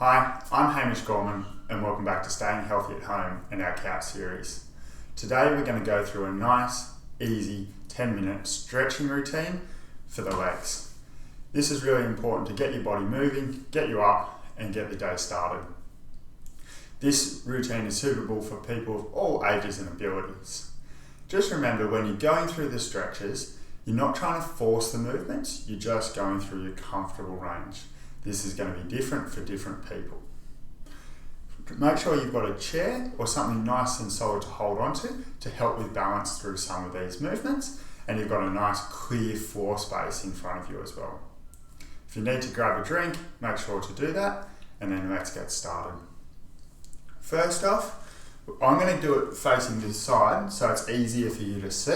Hi, I'm Hamish Gorman and welcome back to Staying Healthy at Home and our COUT series. Today we're going to go through a nice, easy 10-minute stretching routine for the legs. This is really important to get your body moving, get you up and get the day started. This routine is suitable for people of all ages and abilities. Just remember, when you're going through the stretches, you're not trying to force the movements, you're just going through your comfortable range. This is going to be different for different people. Make sure you've got a chair or something nice and solid to hold onto to help with balance through some of these movements, and you've got a nice clear floor space in front of you as well. If you need to grab a drink, make sure to do that, and then let's get started. First off, I'm going to do it facing this side so it's easier for you to see,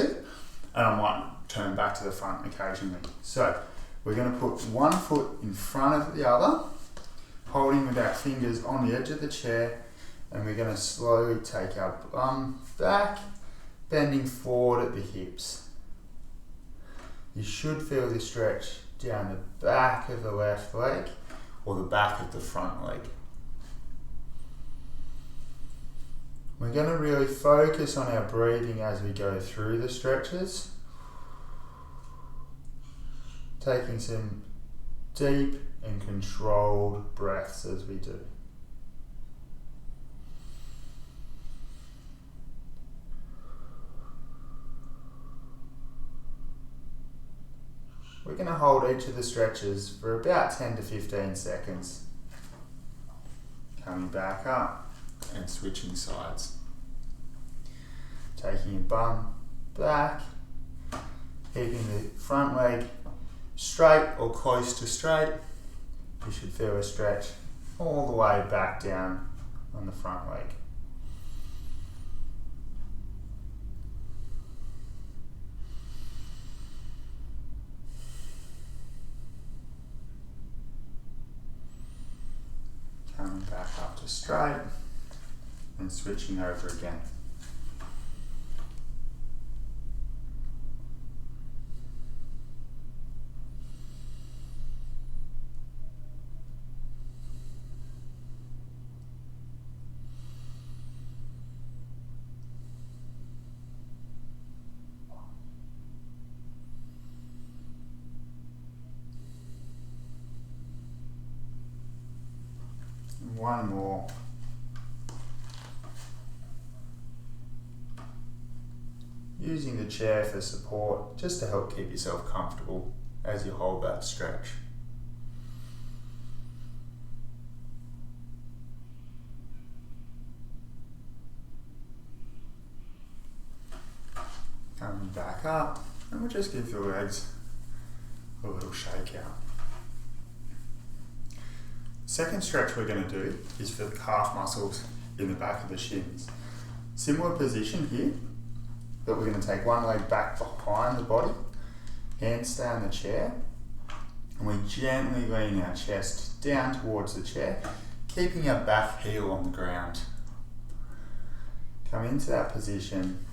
and I might turn back to the front occasionally. So we're going to put one foot in front of the other, holding with our fingers on the edge of the chair, and we're going to slowly take our bum back, bending forward at the hips. You should feel the stretch down the back of the left leg or the back of the front leg. We're going to really focus on our breathing as we go through the stretches, taking some deep and controlled breaths as we do. We're going to hold each of the stretches for about 10 to 15 seconds. Coming back up and switching sides. Taking your bum back, keeping the front leg straight or close to straight. You should feel a stretch all the way back down on the front leg. Coming back up to straight and switching over again. One more. Using the chair for support just to help keep yourself comfortable as you hold that stretch. Coming back up, and we'll just give the legs a little shake out. Second stretch we're going to do is for the calf muscles in the back of the shins. Similar position here, but we're going to take one leg back behind the body, hands stay on the chair, and we gently lean our chest down towards the chair, keeping our back heel on the ground. Come into that position.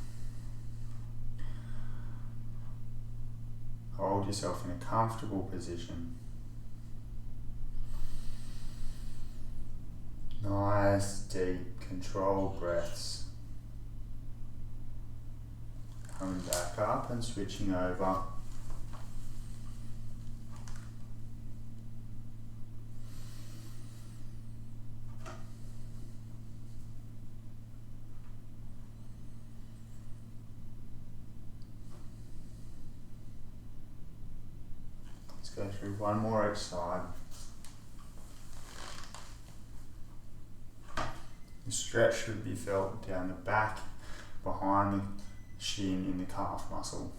Hold yourself in a comfortable position. Nice, deep, controlled breaths. Coming back up and switching over. Let's go through one more each side. The stretch should be felt down the back, behind the shin in the calf muscle.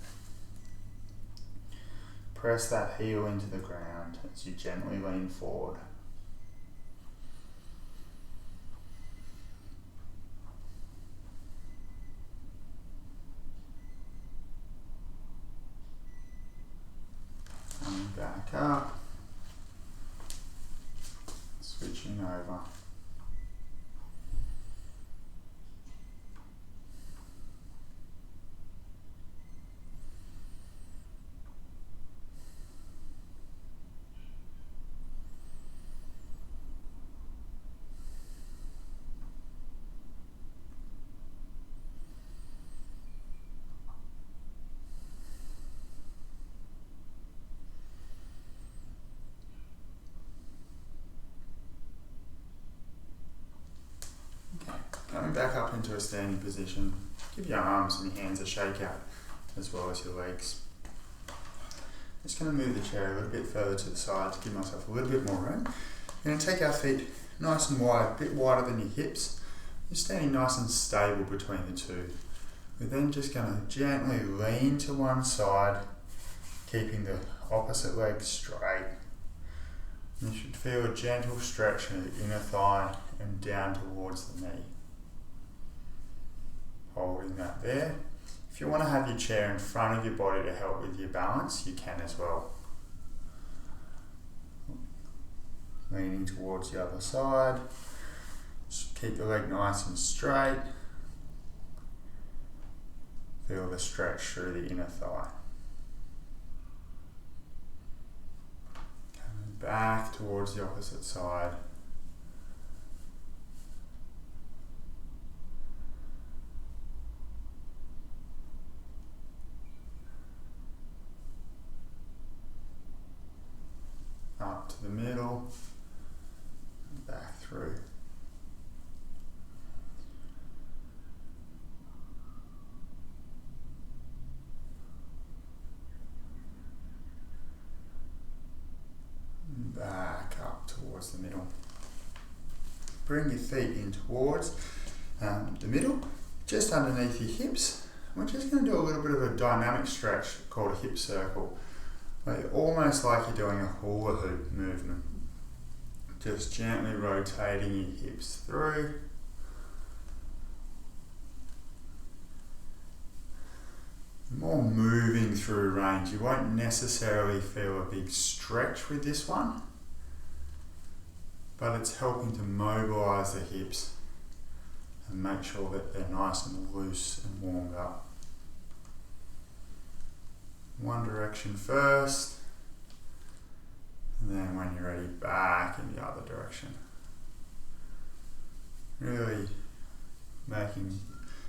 Press that heel into the ground as you gently lean forward. Coming back up, switching over. back up into a standing position. Give your arms and your hands a shake out as well as your legs. Just going to move the chair a little bit further to the side to give myself a little bit more room. We're going to take our feet nice and wide, a bit wider than your hips. You're standing nice and stable between the two. We're then just going to gently lean to one side, keeping the opposite leg straight. You should feel a gentle stretch in the inner thigh and down towards the knee. Holding that there. If you want to have your chair in front of your body to help with your balance, you can as well. Leaning towards the other side. Just keep the leg nice and straight. Feel the stretch through the inner thigh. Coming back towards the opposite side. Up to the middle, and back through. And back up towards the middle. Bring your feet in towards the middle, just underneath your hips. We're just going to do a little bit of a dynamic stretch called a hip circle. Almost like you're doing a hula hoop movement. Just gently rotating your hips through. More moving through range. You won't necessarily feel a big stretch with this one, but it's helping to mobilize the hips and make sure that they're nice and loose and warmed up. One direction first, and then when you're ready, back in the other direction. Really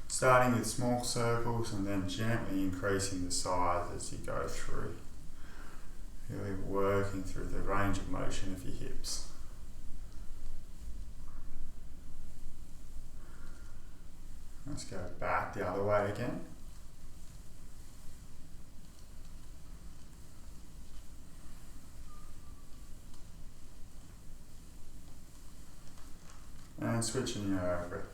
starting with small circles and then gently increasing the size as you go through. Really working through the range of motion of your hips. Let's go back the other way again. And switching it over.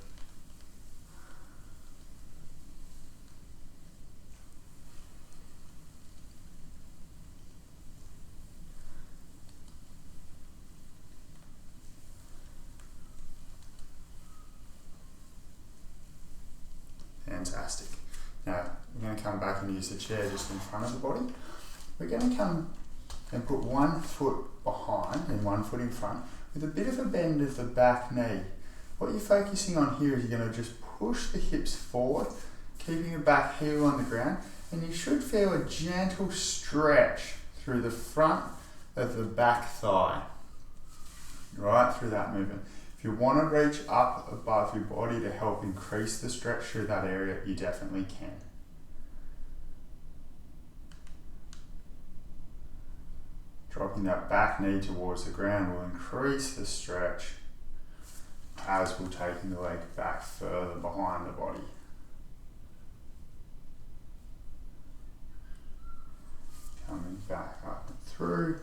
Fantastic. Now we're going to come back and use the chair just in front of the body. We're going to come and put one foot behind and one foot in front with a bit of a bend of the back knee. What you're focusing on here is you're going to just push the hips forward, keeping your back heel on the ground, and you should feel a gentle stretch through the front of the back thigh, right through that movement. If you want to reach up above your body to help increase the stretch through that area, you definitely can. Dropping that back knee towards the ground will increase the stretch as we're taking the leg back further behind the body. Coming back up and through,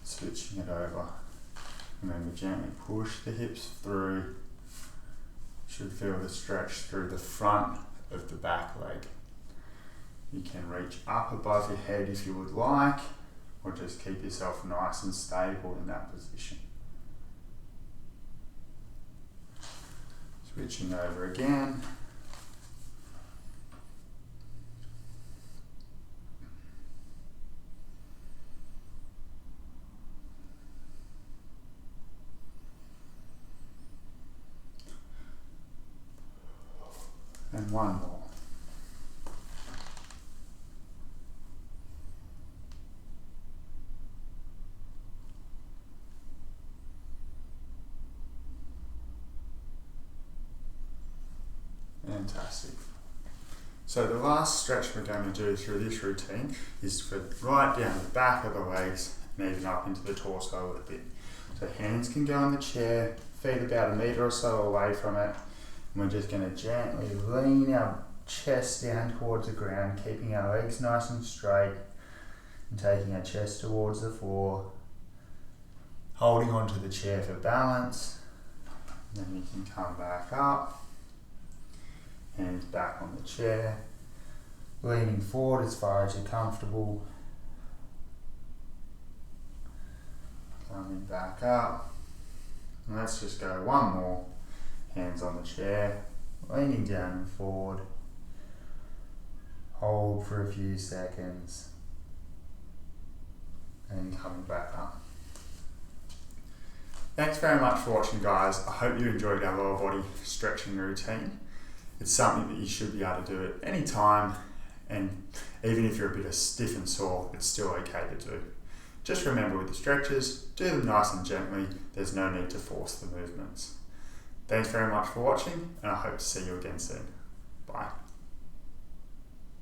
switching it over. And then we gently push the hips through. Should feel the stretch through the front of the back leg. You can reach up above your head if you would like, or just keep yourself nice and stable in that position. Switching over again. And one more. Fantastic. So the last stretch we're going to do through this routine is for right down the back of the legs and even up into the torso a little bit. So hands can go on the chair, feet about 1 metre or so away from it, And we're just going to gently lean our chest down towards the ground, keeping our legs nice and straight and taking our chest towards the floor, holding onto the chair for balance. And then you can come back up, hands back on the chair, leaning forward as far as you're comfortable, coming back up. And let's just go one more. Hands on the chair, leaning down and forward. Hold for a few seconds. And coming back up. Thanks very much for watching, guys. I hope you enjoyed our lower body stretching routine. It's something that you should be able to do at any time, and even if you're a bit stiff and sore, it's still okay to do. Just remember, with the stretches, do them nice and gently. There's no need to force the movements. Thanks very much for watching, and I hope to see you again soon. Bye.